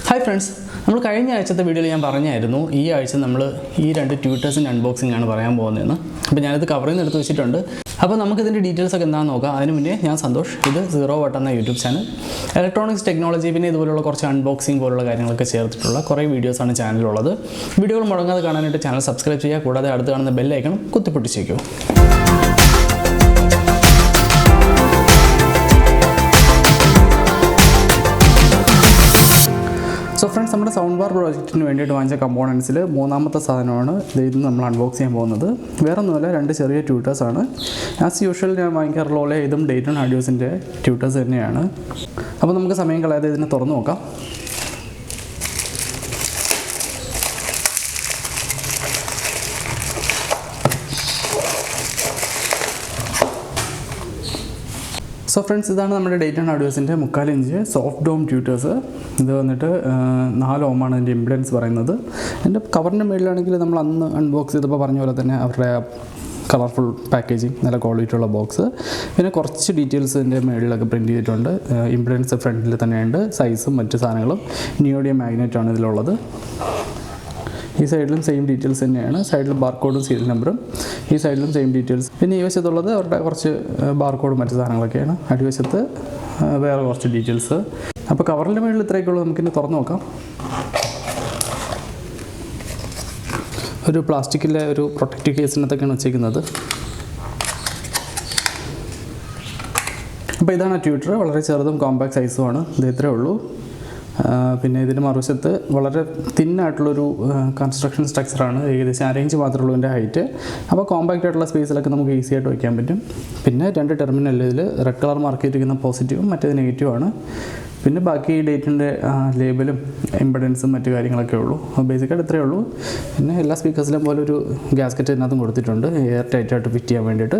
Hi friends, we will video I two tutors unboxing ആണ് പറയാൻ പോകുന്നത്. അപ്പോൾ ഞാൻ ഇത് കവർ ചെയ്ത് എടുത്ത് വെച്ചിട്ടുണ്ട്. അപ്പോൾ നമുക്ക് ഇതിന്റെ ഡീറ്റെയിൽസ് ഒക്കെ എന്താണെന്ന് നോക്കാം. അതിനു മുന്നേ ഞാൻ സന്തോഷ്, ഇത് 0 watt എന്ന YouTube ചാനൽ. ഇലക്ട്രോണിക്സ് ടെക്നോളജി പിന്നെ ഇതുപോലുള്ള കുറച്ച് അൺബോക്സിംഗ് പോലുള്ള കാര്യങ്ങളൊക്കെ ചേർത്തിട്ടുള്ള കുറേ വീഡിയോസ് ആണ് ചാനലിൽ ഉള്ളത്. വീഡിയോകൾ മുടങ്ങാതെ കാണാനായിട്ട് ചാനൽ സബ്സ്ക്രൈബ് ചെയ്യുക. കൂടാതെ അടുത്ത് കാണുന്ന ബെൽ ഐക്കൺ കുത്തിപ്പൊട്ടിച്ചേക്കൂ. So friends, നമ്മുടെ സൗണ്ട് ബാർ പ്രോജക്റ്റിന് വേണ്ടിയിട്ട് വാങ്ങിച്ച കമ്പോണൻസിൽ മൂന്നാമത്തെ സാധനമാണ് ഇത് നമ്മൾ അൺബോക്സ് ചെയ്യാൻ പോകുന്നത്. വേറെ ഒന്നുമല്ല, രണ്ട് ചെറിയ ട്യൂട്ടേഴ്സ് ആണ്. ആസ് യൂഷ്വൽ ഞാൻ വാങ്ങിക്കാറുള്ള പോലെ ഇതും ഡേറ്റൺ ആഡിയോസിൻ്റെ ട്യൂട്ടേഴ്സ് തന്നെയാണ്. അപ്പോൾ നമുക്ക് സമയം കളയാതെ ഇതിനെ തുറന്നു നോക്കാം. So friends, this is our Dayton Audio TD20F-4 soft dome tutors. This is 4 ohm impedance. And the cover we unbox colorful packaging, quality box. Then details in the print impedance front size Neodymium magnet on this side same details side barcode and serial number. This side same details. Then you see barcode details. Now cover plastic protective case. This is a tutor, compact size. പിന്നെ ഇതിന്റെ മറുവശത്ത് വളരെ thin ആയിട്ടുള്ള ഒരു construction structure ആണ്. ഏകദേശം അരയിഞ്ച് മാത്രമേ ഉള്ളൂ ഇതിന്റെ ഹൈറ്റ്. അപ്പോൾ കോമ്പാക്റ്റ് ആയിട്ടുള്ള സ്പേസിലൊക്കെ നമുക്ക് ഈസി ആയിട്ട് വെക്കാൻ പറ്റും. പിന്നെ രണ്ട് ടെർമിനൽ ഇതിൽ റെഡ് കളർ മാർക്ക് ചെയ്തിരിക്കുന്ന പോസിറ്റീവും മറ്റേത് നെഗറ്റീവ് ആണ്. പിന്നെ ബാക്കി ഡേറ്റിന്റെ ലേബലും ഇംപെഡൻസും മറ്റു കാര്യങ്ങളൊക്കെ ഉള്ളൂ. ബേസിക്കായിട്ട് ഇത്രയേ ഉള്ളൂ. പിന്നെ എല്ലാ സ്പീക്കേഴ്സിലും പോലെ ഒരു ഗ്യാസ്കറ്റ് ഇതിനകത്തും കൊടുത്തിട്ടുണ്ട് എയർ ടൈറ്റ് ആയിട്ട് ഫിറ്റ് ചെയ്യാൻ വേണ്ടിയിട്ട്.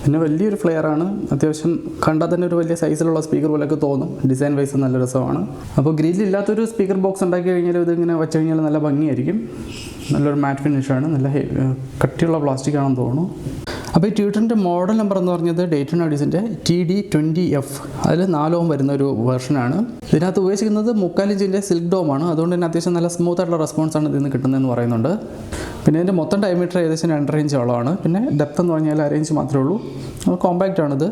പിന്നെ വലിയൊരു ഫ്ലെയർ ആണ്. അത്യാവശ്യം കണ്ടാൽ തന്നെ ഒരു വലിയ സൈസിലുള്ള സ്പീക്കർ പോലെയൊക്കെ തോന്നും. ഡിസൈൻ വൈസ് നല്ല രസമാണ്. അപ്പോൾ ഗ്രില്ലില്ലാത്തൊരു സ്പീക്കർ ബോക്സ് ഉണ്ടാക്കി കഴിഞ്ഞാൽ ഇതിങ്ങനെ വെച്ച് കഴിഞ്ഞാൽ നല്ല ഭംഗിയായിരിക്കും. നല്ലൊരു മാറ്റ് ഫിനിഷാണ്. നല്ല കട്ടിയുള്ള പ്ലാസ്റ്റിക് ആണെന്ന് തോന്നുന്നു. അപ്പോൾ ഈ ട്യൂട്ടറിൻ്റെ മോഡൽ നമ്പർ എന്ന് പറഞ്ഞത് ഡേറ്റൺ ഓഡിയോസിൻ്റെ TD20F, അതിൽ 4 ohm വരുന്ന ഒരു വെർഷനാണ്. ഇതിനകത്ത് ഉപയോഗിച്ചിരിക്കുന്നത് 3/4 ഇഞ്ചിൻ്റെ സിൽക്ക് ഡോമാണ്. അതുകൊണ്ട് തന്നെ അത്യാവശ്യം നല്ല സ്മൂത്ത് ആയിട്ടുള്ള റെസ്പോൺസാണ് ഇതിൽ നിന്ന് കിട്ടുന്നതെന്ന് പറയുന്നുണ്ട്. പിന്നെ ഇതിൻ്റെ മൊത്തം ഡയമീറ്റർ ഏകദേശം 2.5 ഇഞ്ചോളമാണ്. പിന്നെ ഡെപ്ത് എന്ന് പറഞ്ഞാൽ 1.5 ഇഞ്ച് മാത്രമേ ഉള്ളൂ. കോമ്പാക്റ്റ് ആണിത്.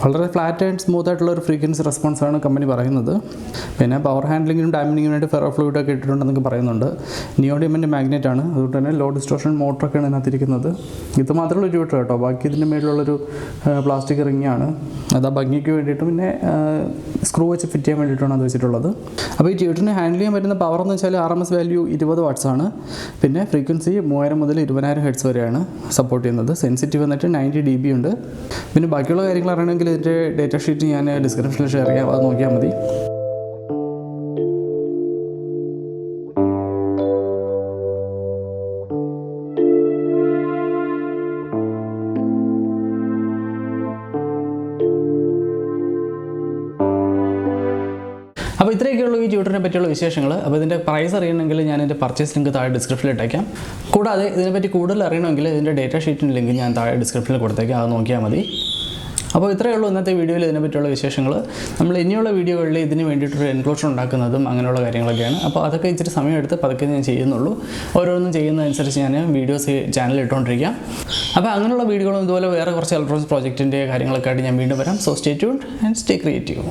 വളരെ ഫ്ലാറ്റ് ആൻഡ് സ്മൂത്ത് ആയിട്ടുള്ള ഒരു ഫ്രീക്വൻസി റെസ്പോൺസാണ് കമ്പനി പറയുന്നത്. പിന്നെ പവർ ഹാൻഡ്ലിങ്ങിനും ഡാമിനിങ്ങിനും വേണ്ടി ഫെറോ ഫ്ലൂയിഡ് ഒക്കെ ഇട്ടിട്ടുണ്ടെന്നൊക്കെ പറയുന്നുണ്ട്. നിയോഡിയമിൻ്റെ മാഗ്നറ്റ് ആണ്. അതുകൊണ്ട് തന്നെ ലോ ഡിസ്റ്റോർഷൻ മോട്ടറൊക്കെയാണ് ഇതിനകത്തിരിക്കുന്നത്. ഇത് മാത്രമേ ഉള്ളൂ ട്യൂട്ടർ കേട്ടോ. ബാക്കി ഇതിൻ്റെ മേലുള്ളൊരു പ്ലാസ്റ്റിക് റിങ്ങാണ്. അത് ആ ഭംഗിക്ക് വേണ്ടിയിട്ട് പിന്നെ സ്ക്രൂ വെച്ച് ഫിറ്റ് ചെയ്യാൻ വേണ്ടിയിട്ടാണ് അത് വെച്ചിട്ടുള്ളത്. അപ്പോൾ ഈ ട്യൂട്ടറിനെ ഹാൻഡിൽ ചെയ്യാൻ പറ്റുന്ന പവർ എന്ന് വെച്ചാൽ RMS വാല്യൂ 20 watts ആണ്. പിന്നെ ഫ്രീക്വൻസി 3000 മുതൽ 20000 ഹെർട്സ് വരെയാണ് സപ്പോർട്ട് ചെയ്യുന്നത്. സെൻസിറ്റീവ് വന്നിട്ട് 90 dB ഉണ്ട്. പിന്നെ ബാക്കിയുള്ള കാര്യങ്ങൾ അറിയണമെങ്കിൽ ഇതിൻ്റെ ഡേറ്റ ഷീറ്റ് ഞാൻ ഡിസ്ക്രിപ്ഷനിൽ ഷെയർ ചെയ്യാം. അത് നോക്കിയാൽ മതി. അപ്പോൾ ഇത്രയൊക്കെയുള്ളൂ ഈ ട്യൂട്ടറിനെ പറ്റിയുള്ള വിശേഷങ്ങൾ. അപ്പോൾ ഇതിൻ്റെ പ്രൈസ് അറിയണമെങ്കിൽ ഞാൻ എൻ്റെ പർച്ചേസ് ലിങ്ക് താഴെ ഡിസ്ക്രിപ്ഷനിൽ ഇട്ടേക്കാം. കൂടാതെ ഇതിനെപ്പറ്റി കൂടുതൽ അറിയണമെങ്കിൽ ഇതിൻ്റെ ഡേറ്റ ഷീറ്റിൻ്റെ ലിങ്ക് ഞാൻ താഴെ ഡിസ്ക്രിപ്ഷനിൽ കൊടുത്തേക്കാം. അത് നോക്കിയാൽ മതി. അപ്പോൾ ഇത്രയേ ഉള്ളൂ ഇന്നത്തെ വീഡിയോയിൽ ഇതിനെപ്പറ്റിയുള്ള വിശേഷങ്ങൾ. നമ്മൾ ഇനിയുള്ള വീഡിയോകളിൽ ഇതിന് വേണ്ടിയിട്ടൊരു എൻക്ലോഷർ ഉണ്ടാക്കുന്നതും അങ്ങനെയുള്ള കാര്യങ്ങളൊക്കെയാണ്. അപ്പോൾ അതൊക്കെ ഇച്ചിരി സമയമെടുത്ത് പതുക്കെ ഞാൻ ചെയ്യുന്നുള്ളൂ. ഓരോന്നും ചെയ്യുന്നതനുസരിച്ച് ഞാൻ വീഡിയോസ് ചാനലിൽ ഇട്ടുകൊണ്ടിരിക്കാം. അപ്പോൾ അങ്ങനെയുള്ള വീഡിയോകളും ഇതുപോലെ വേറെ കുറച്ച് ഇലക്ട്രോണിക്സ് പ്രോജക്റ്റിൻ്റെ കാര്യങ്ങളൊക്കെ ആയിട്ട് ഞാൻ വീണ്ടും വരാം. So stay tuned and stay creative.